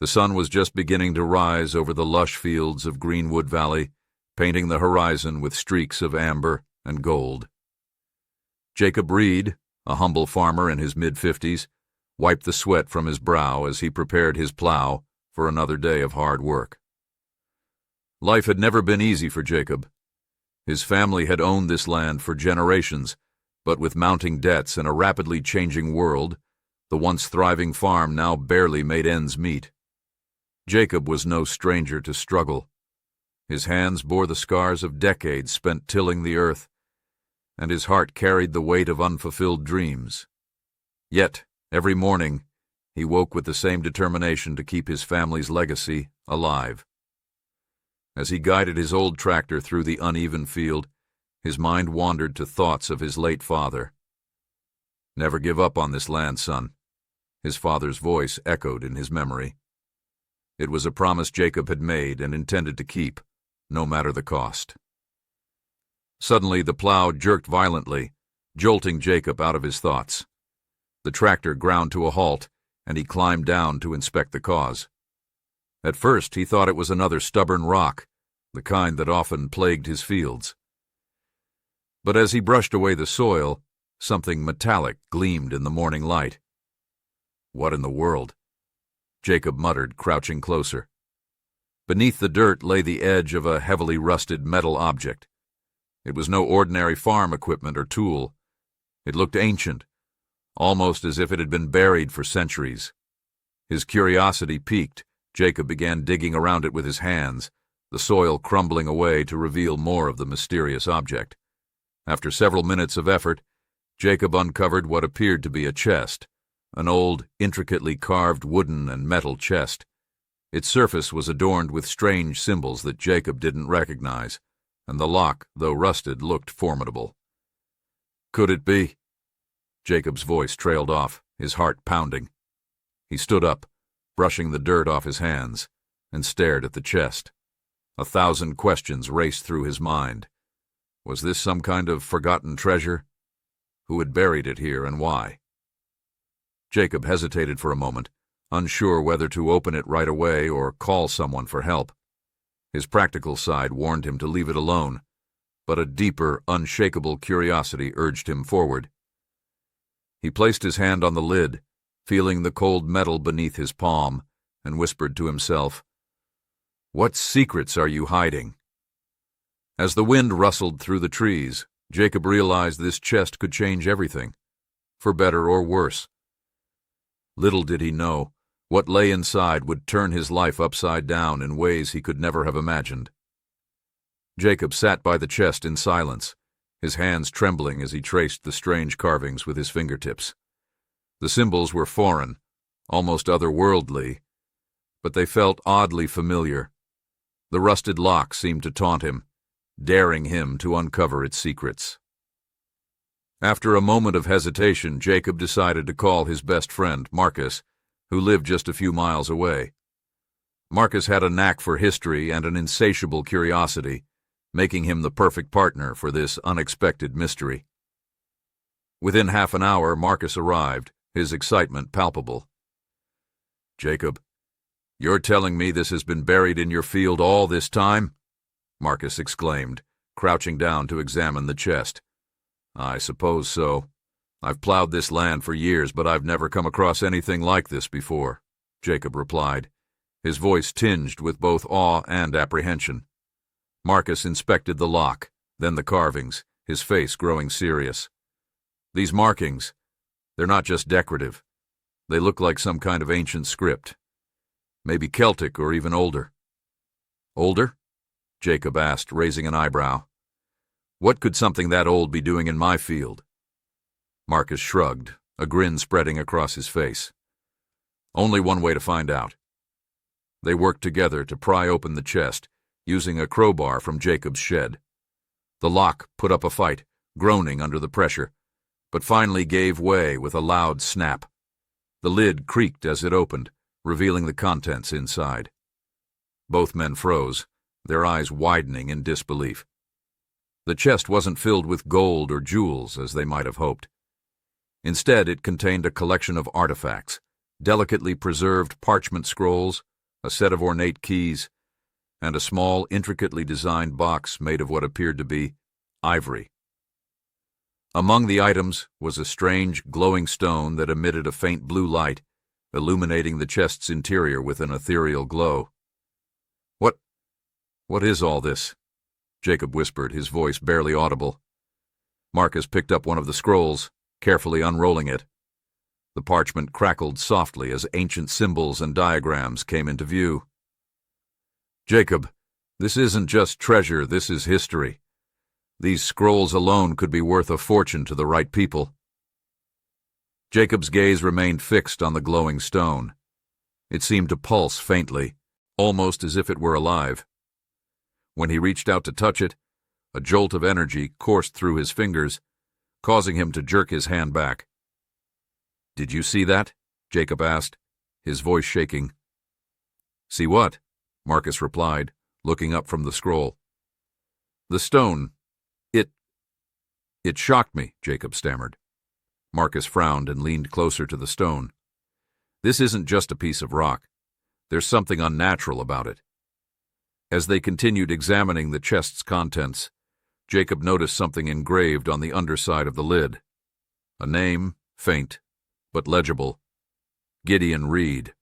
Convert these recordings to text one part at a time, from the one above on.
The sun was just beginning to rise over the lush fields of Greenwood Valley, painting the horizon with streaks of amber and gold. Jacob Reed, a humble farmer in his mid-50s, wiped the sweat from his brow as he prepared his plow for another day of hard work. Life had never been easy for Jacob. His family had owned this land for generations, but with mounting debts and a rapidly changing world, the once thriving farm now barely made ends meet. Jacob was no stranger to struggle. His hands bore the scars of decades spent tilling the earth, and his heart carried the weight of unfulfilled dreams. Yet, every morning, he woke with the same determination to keep his family's legacy alive. As he guided his old tractor through the uneven field, his mind wandered to thoughts of his late father. "Never give up on this land, son," his father's voice echoed in his memory. It was a promise Jacob had made and intended to keep, no matter the cost. Suddenly the plow jerked violently, jolting Jacob out of his thoughts. The tractor ground to a halt, and he climbed down to inspect the cause. At first he thought it was another stubborn rock, the kind that often plagued his fields. But as he brushed away the soil, something metallic gleamed in the morning light. "What in the world?" Jacob muttered, crouching closer. Beneath the dirt lay the edge of a heavily rusted metal object. It was no ordinary farm equipment or tool. It looked ancient, almost as if it had been buried for centuries. His curiosity piqued, Jacob began digging around it with his hands, the soil crumbling away to reveal more of the mysterious object. After several minutes of effort, Jacob uncovered what appeared to be a chest, an old, intricately carved wooden and metal chest. Its surface was adorned with strange symbols that Jacob didn't recognize, and the lock, though rusted, looked formidable. "Could it be?" Jacob's voice trailed off, his heart pounding. He stood up, brushing the dirt off his hands, and stared at the chest. 1,000 questions raced through his mind. Was this some kind of forgotten treasure? Who had buried it here and why? Jacob hesitated for a moment, unsure whether to open it right away or call someone for help. His practical side warned him to leave it alone, but a deeper, unshakable curiosity urged him forward. He placed his hand on the lid, feeling the cold metal beneath his palm, and whispered to himself, "What secrets are you hiding?" As the wind rustled through the trees, Jacob realized this chest could change everything, for better or worse. Little did he know, what lay inside would turn his life upside down in ways he could never have imagined. Jacob sat by the chest in silence, his hands trembling as he traced the strange carvings with his fingertips. The symbols were foreign, almost otherworldly, but they felt oddly familiar. The rusted lock seemed to taunt him, daring him to uncover its secrets. After a moment of hesitation, Jacob decided to call his best friend, Marcus, who lived just a few miles away. Marcus had a knack for history and an insatiable curiosity, making him the perfect partner for this unexpected mystery. Within half an hour, Marcus arrived, his excitement palpable. "Jacob, you're telling me this has been buried in your field all this time?" Marcus exclaimed, crouching down to examine the chest. "I suppose so. I've plowed this land for years, but I've never come across anything like this before," Jacob replied, his voice tinged with both awe and apprehension. Marcus inspected the lock, then the carvings, his face growing serious. "These markings, they're not just decorative. They look like some kind of ancient script. Maybe Celtic or even older." "Older?" Jacob asked, raising an eyebrow. "What could something that old be doing in my field?" Marcus shrugged, a grin spreading across his face. "Only one way to find out." They worked together to pry open the chest, using a crowbar from Jacob's shed. The lock put up a fight, groaning under the pressure, but finally gave way with a loud snap. The lid creaked as it opened, revealing the contents inside. Both men froze, their eyes widening in disbelief. The chest wasn't filled with gold or jewels, as they might have hoped. Instead, it contained a collection of artifacts, delicately preserved parchment scrolls, a set of ornate keys, and a small, intricately designed box made of what appeared to be ivory. Among the items was a strange, glowing stone that emitted a faint blue light, illuminating the chest's interior with an ethereal glow. What is all this?" Jacob whispered, his voice barely audible. Marcus picked up one of the scrolls, carefully unrolling it. The parchment crackled softly as ancient symbols and diagrams came into view. "Jacob, this isn't just treasure, this is history. These scrolls alone could be worth a fortune to the right people." Jacob's gaze remained fixed on the glowing stone. It seemed to pulse faintly, almost as if it were alive. When he reached out to touch it, a jolt of energy coursed through his fingers, causing him to jerk his hand back. "Did you see that?" Jacob asked, his voice shaking. "See what?" Marcus replied, looking up from the scroll. "The stone. It shocked me," Jacob stammered. Marcus frowned and leaned closer to the stone. "This isn't just a piece of rock. There's something unnatural about it." As they continued examining the chest's contents, Jacob noticed something engraved on the underside of the lid. A name, faint, but legible. Gideon Reed.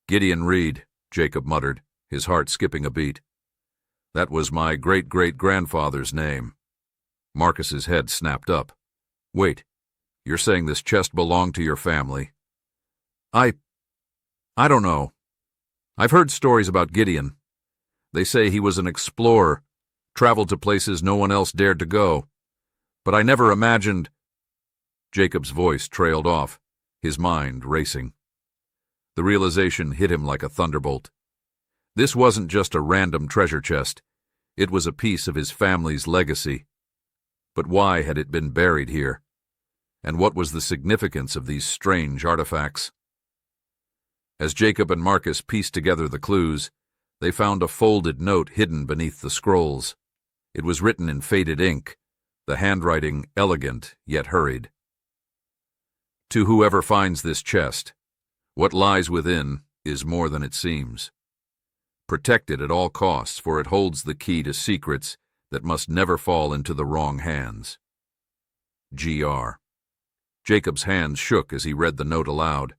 "Gideon Reed," Jacob muttered, his heart skipping a beat. "That was my great-great-grandfather's name." Marcus's head snapped up. "Wait, you're saying this chest belonged to your family?" I don't know. I've heard stories about Gideon. They say he was an explorer, traveled to places no one else dared to go. But I never imagined—" Jacob's voice trailed off, his mind racing. The realization hit him like a thunderbolt. This wasn't just a random treasure chest. It was a piece of his family's legacy. But why had it been buried here? And what was the significance of these strange artifacts? As Jacob and Marcus pieced together the clues, they found a folded note hidden beneath the scrolls. It was written in faded ink, the handwriting elegant yet hurried. "To whoever finds this chest, what lies within is more than it seems. Protect it at all costs, for it holds the key to secrets that must never fall into the wrong hands. Gr." Jacob's hands shook as he read the note aloud.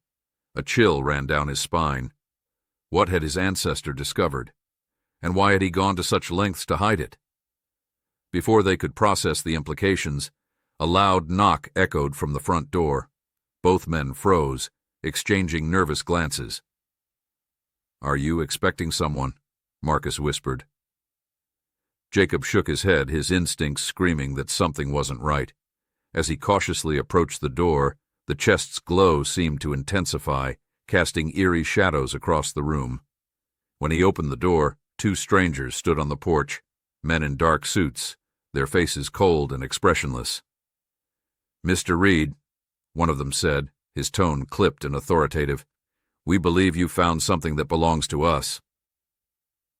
A chill ran down his spine. What had his ancestor discovered? And why had he gone to such lengths to hide it? Before they could process the implications, a loud knock echoed from the front door. Both men froze, exchanging nervous glances. "Are you expecting someone?" Marcus whispered. Jacob shook his head, his instincts screaming that something wasn't right. As he cautiously approached the door, the chest's glow seemed to intensify, casting eerie shadows across the room. When he opened the door, two strangers stood on the porch, men in dark suits, their faces cold and expressionless. "Mr. Reed," one of them said, his tone clipped and authoritative, "we believe you found something that belongs to us."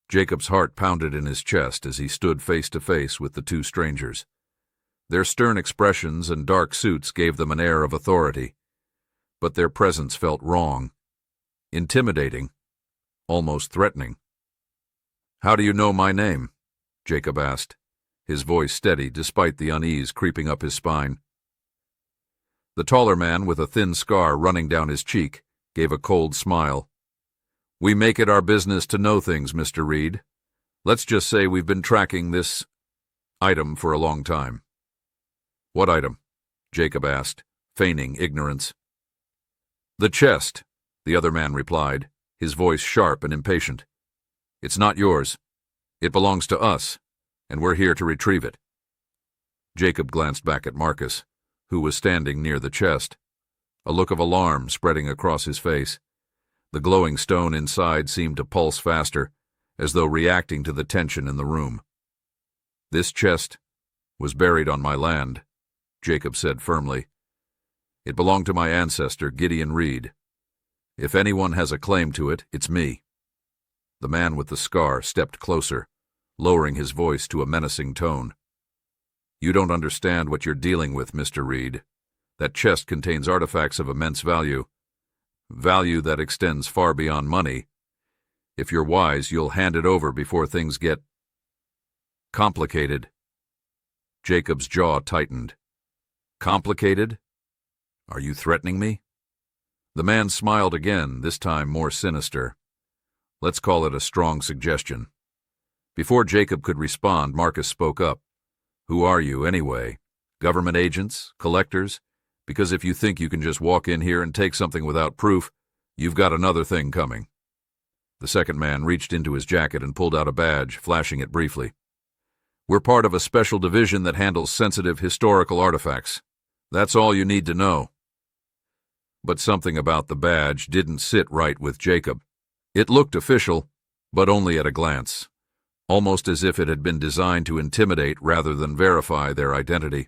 Jacob's heart pounded in his chest as he stood face to face with the two strangers. Their stern expressions and dark suits gave them an air of authority, but their presence felt wrong, intimidating, almost threatening. "How do you know my name?" Jacob asked, his voice steady despite the unease creeping up his spine. The taller man, with a thin scar running down his cheek, gave a cold smile. "We make it our business to know things, Mr. Reed. Let's just say we've been tracking this item for a long time." "What item?" Jacob asked, feigning ignorance. "The chest," the other man replied, his voice sharp and impatient. "It's not yours. It belongs to us, and we're here to retrieve it." Jacob glanced back at Marcus, who was standing near the chest, a look of alarm spreading across his face. The glowing stone inside seemed to pulse faster, as though reacting to the tension in the room. "This chest was buried on my land," Jacob said firmly. "It belonged to my ancestor, Gideon Reed. If anyone has a claim to it, it's me." The man with the scar stepped closer, lowering his voice to a menacing tone. "You don't understand what you're dealing with, Mr. Reed. That chest contains artifacts of immense value. value that extends far beyond money. If you're wise, you'll hand it over before things get complicated. Jacob's jaw tightened. Complicated? Are you threatening me? The man smiled again, this time more sinister. Let's call it a strong suggestion. Before Jacob could respond, Marcus spoke up. Who are you, anyway? Government agents? Collectors? Because if you think you can just walk in here and take something without proof, you've got another thing coming. The second man reached into his jacket and pulled out a badge, flashing it briefly. We're part of a special division that handles sensitive historical artifacts. That's all you need to know. But something about the badge didn't sit right with Jacob. It looked official, but only at a glance, almost as if it had been designed to intimidate rather than verify their identity.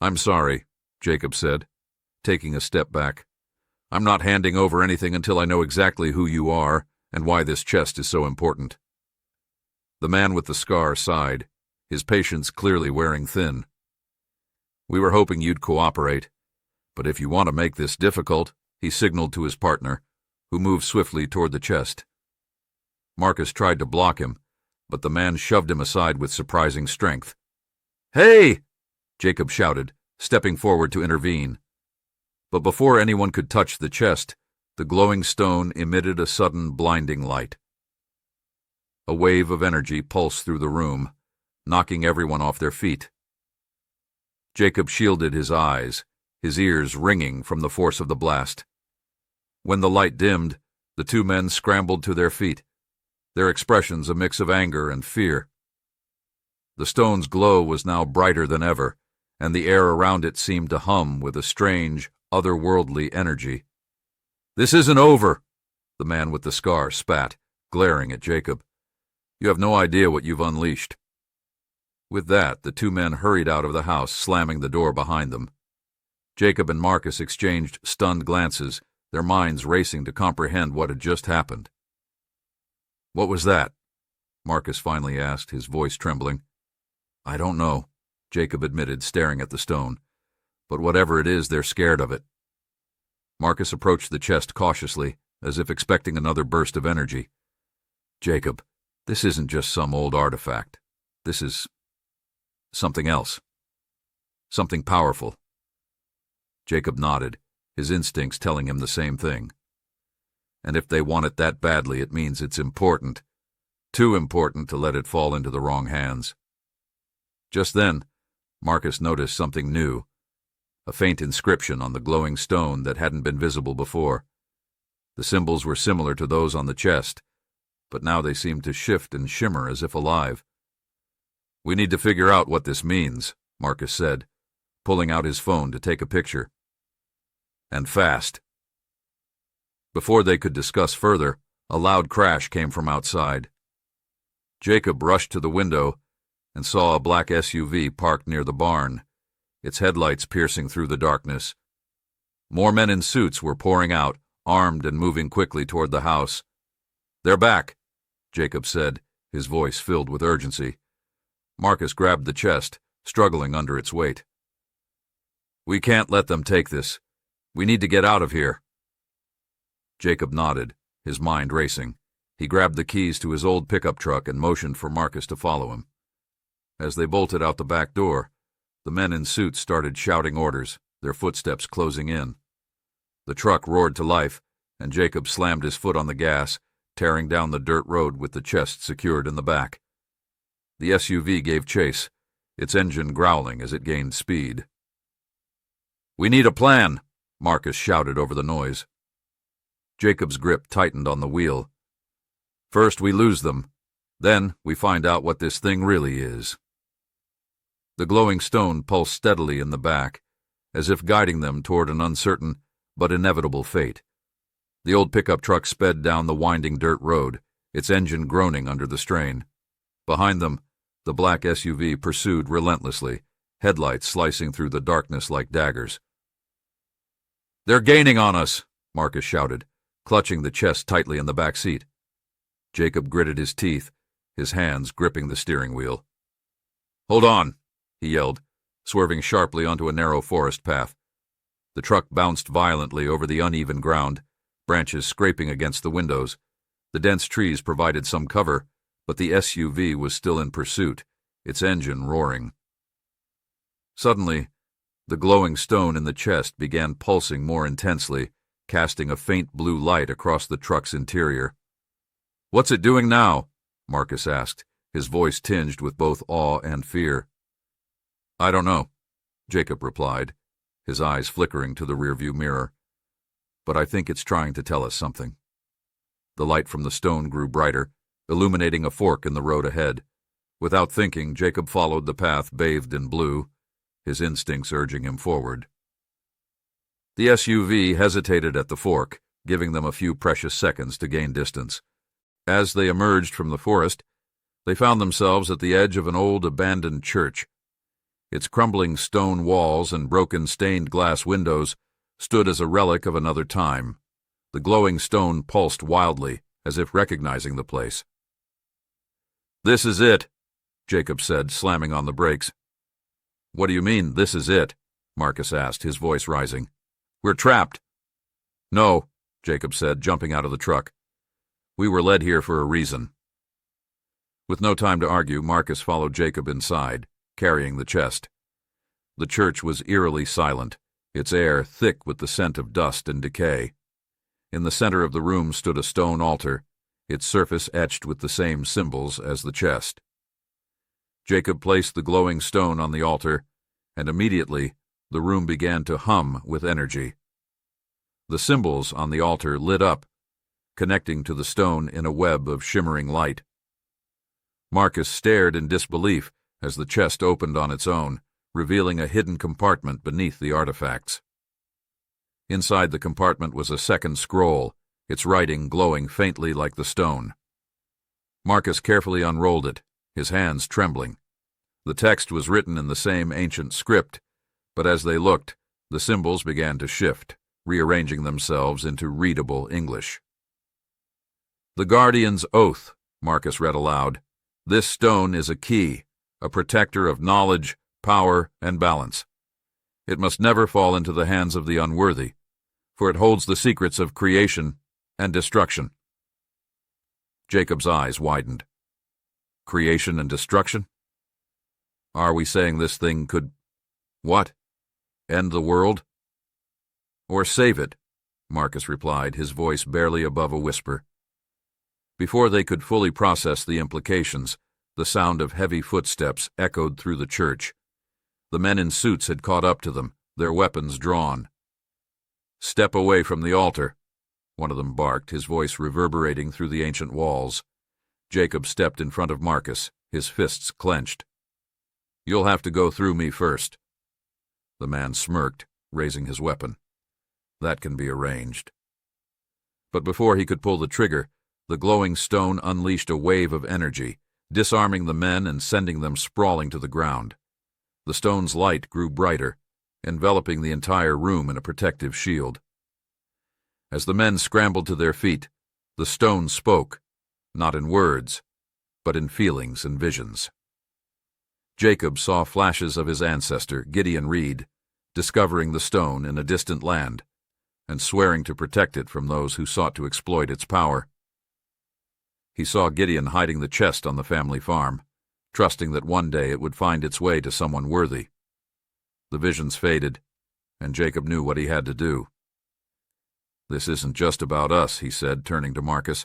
I'm sorry, Jacob said, taking a step back. I'm not handing over anything until I know exactly who you are and why this chest is so important. The man with the scar sighed, his patience clearly wearing thin. We were hoping you'd cooperate, but if you want to make this difficult, he signaled to his partner, who moved swiftly toward the chest. Marcus tried to block him, but the man shoved him aside with surprising strength. Hey! Jacob shouted, stepping forward to intervene. But before anyone could touch the chest, the glowing stone emitted a sudden blinding light. A wave of energy pulsed through the room, knocking everyone off their feet. Jacob shielded his eyes, his ears ringing from the force of the blast. When the light dimmed, the two men scrambled to their feet, their expressions a mix of anger and fear. The stone's glow was now brighter than ever, and the air around it seemed to hum with a strange, otherworldly energy. This isn't over, the man with the scar spat, glaring at Jacob. You have no idea what you've unleashed. With that, the two men hurried out of the house, slamming the door behind them. Jacob and Marcus exchanged stunned glances, their minds racing to comprehend what had just happened. What was that? Marcus finally asked, his voice trembling. I don't know, Jacob admitted, staring at the stone. But whatever it is, they're scared of it. Marcus approached the chest cautiously, as if expecting another burst of energy. Jacob, this isn't just some old artifact. This is something else. Something powerful. Jacob nodded, his instincts telling him the same thing. And if they want it that badly, it means it's important. Too important to let it fall into the wrong hands. Just then, Marcus noticed something new. A faint inscription on the glowing stone that hadn't been visible before. The symbols were similar to those on the chest, but now they seemed to shift and shimmer as if alive. We need to figure out what this means, Marcus said, pulling out his phone to take a picture. And fast. Before they could discuss further, a loud crash came from outside. Jacob rushed to the window and saw a black SUV parked near the barn, its headlights piercing through the darkness. More men in suits were pouring out, armed and moving quickly toward the house. They're back, Jacob said, his voice filled with urgency. Marcus grabbed the chest, struggling under its weight. We can't let them take this. We need to get out of here. Jacob nodded, his mind racing. He grabbed the keys to his old pickup truck and motioned for Marcus to follow him. As they bolted out the back door, the men in suits started shouting orders, their footsteps closing in. The truck roared to life, and Jacob slammed his foot on the gas, tearing down the dirt road with the chest secured in the back. The SUV gave chase, its engine growling as it gained speed. We need a plan, Marcus shouted over the noise. Jacob's grip tightened on the wheel. First we lose them, then we find out what this thing really is. The glowing stone pulsed steadily in the back, as if guiding them toward an uncertain but inevitable fate. The old pickup truck sped down the winding dirt road, its engine groaning under the strain. Behind them, the black SUV pursued relentlessly, headlights slicing through the darkness like daggers. They're gaining on us, Marcus shouted, clutching the chest tightly in the back seat. Jacob gritted his teeth, his hands gripping the steering wheel. Hold on, he yelled, swerving sharply onto a narrow forest path. The truck bounced violently over the uneven ground, branches scraping against the windows. The dense trees provided some cover, but the SUV was still in pursuit, its engine roaring. Suddenly, the glowing stone in the chest began pulsing more intensely, casting a faint blue light across the truck's interior. "What's it doing now?" Marcus asked, his voice tinged with both awe and fear. "I don't know," Jacob replied, his eyes flickering to the rearview mirror. "But I think it's trying to tell us something." The light from the stone grew brighter, illuminating a fork in the road ahead. Without thinking, Jacob followed the path bathed in blue, his instincts urging him forward. The SUV hesitated at the fork, giving them a few precious seconds to gain distance. As they emerged from the forest, they found themselves at the edge of an old abandoned church. Its crumbling stone walls and broken stained glass windows stood as a relic of another time. The glowing stone pulsed wildly, as if recognizing the place. "This is it," Jacob said, slamming on the brakes. "What do you mean, this is it?" Marcus asked, his voice rising. "We're trapped." "No," Jacob said, jumping out of the truck. "We were led here for a reason." With no time to argue, Marcus followed Jacob inside, carrying the chest. The church was eerily silent, its air thick with the scent of dust and decay. In the center of the room stood a stone altar, its surface etched with the same symbols as the chest. Jacob placed the glowing stone on the altar, and immediately the room began to hum with energy. The symbols on the altar lit up, connecting to the stone in a web of shimmering light. Marcus stared in disbelief as the chest opened on its own, revealing a hidden compartment beneath the artifacts. Inside the compartment was a second scroll, its writing glowing faintly like the stone. Marcus carefully unrolled it, his hands trembling. The text was written in the same ancient script, but as they looked, the symbols began to shift, rearranging themselves into readable English. "The Guardian's Oath," Marcus read aloud. "This stone is a key, a protector of knowledge, power, and balance. It must never fall into the hands of the unworthy, for it holds the secrets of creation and destruction." Jacob's eyes widened. Creation and destruction? Are we saying this thing could... what? End the world? "Or save it," Marcus replied, his voice barely above a whisper. Before they could fully process the implications, the sound of heavy footsteps echoed through the church. The men in suits had caught up to them, their weapons drawn. "Step away from the altar," one of them barked, his voice reverberating through the ancient walls. Jacob stepped in front of Marcus, his fists clenched. "You'll have to go through me first." The man smirked, raising his weapon. "That can be arranged." But before he could pull the trigger, the glowing stone unleashed a wave of energy, disarming the men and sending them sprawling to the ground. The stone's light grew brighter, enveloping the entire room in a protective shield. As the men scrambled to their feet, the stone spoke, not in words, but in feelings and visions. Jacob saw flashes of his ancestor, Gideon Reed, discovering the stone in a distant land, and swearing to protect it from those who sought to exploit its power. He saw Gideon hiding the chest on the family farm, trusting that one day it would find its way to someone worthy. The visions faded, and Jacob knew what he had to do. "This isn't just about us," he said, turning to Marcus.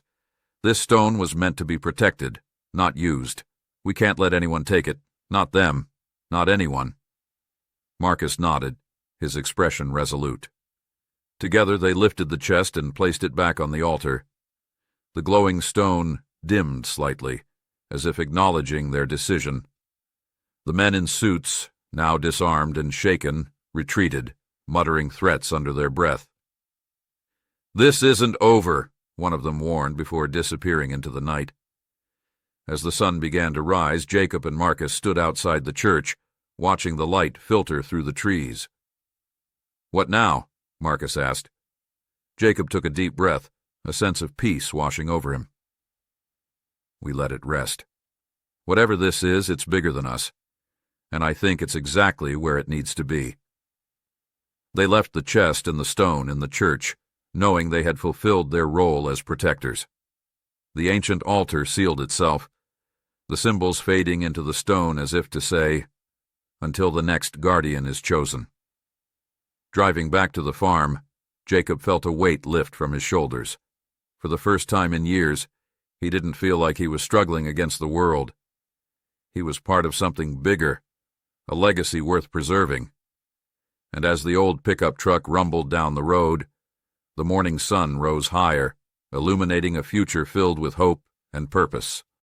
"This stone was meant to be protected, not used. We can't let anyone take it. Not them. Not anyone." Marcus nodded, his expression resolute. Together they lifted the chest and placed it back on the altar. The glowing stone dimmed slightly, as if acknowledging their decision. The men in suits, now disarmed and shaken, retreated, muttering threats under their breath. "This isn't over," one of them warned before disappearing into the night. As the sun began to rise, Jacob and Marcus stood outside the church, watching the light filter through the trees. "What now?" Marcus asked. Jacob took a deep breath, a sense of peace washing over him. "We let it rest. Whatever this is, it's bigger than us, and I think it's exactly where it needs to be." They left the chest and the stone in the church, knowing they had fulfilled their role as protectors. The ancient altar sealed itself, the symbols fading into the stone as if to say, until the next guardian is chosen. Driving back to the farm, Jacob felt a weight lift from his shoulders. For the first time in years, he didn't feel like he was struggling against the world. He was part of something bigger, a legacy worth preserving. And as the old pickup truck rumbled down the road, the morning sun rose higher, illuminating a future filled with hope and purpose.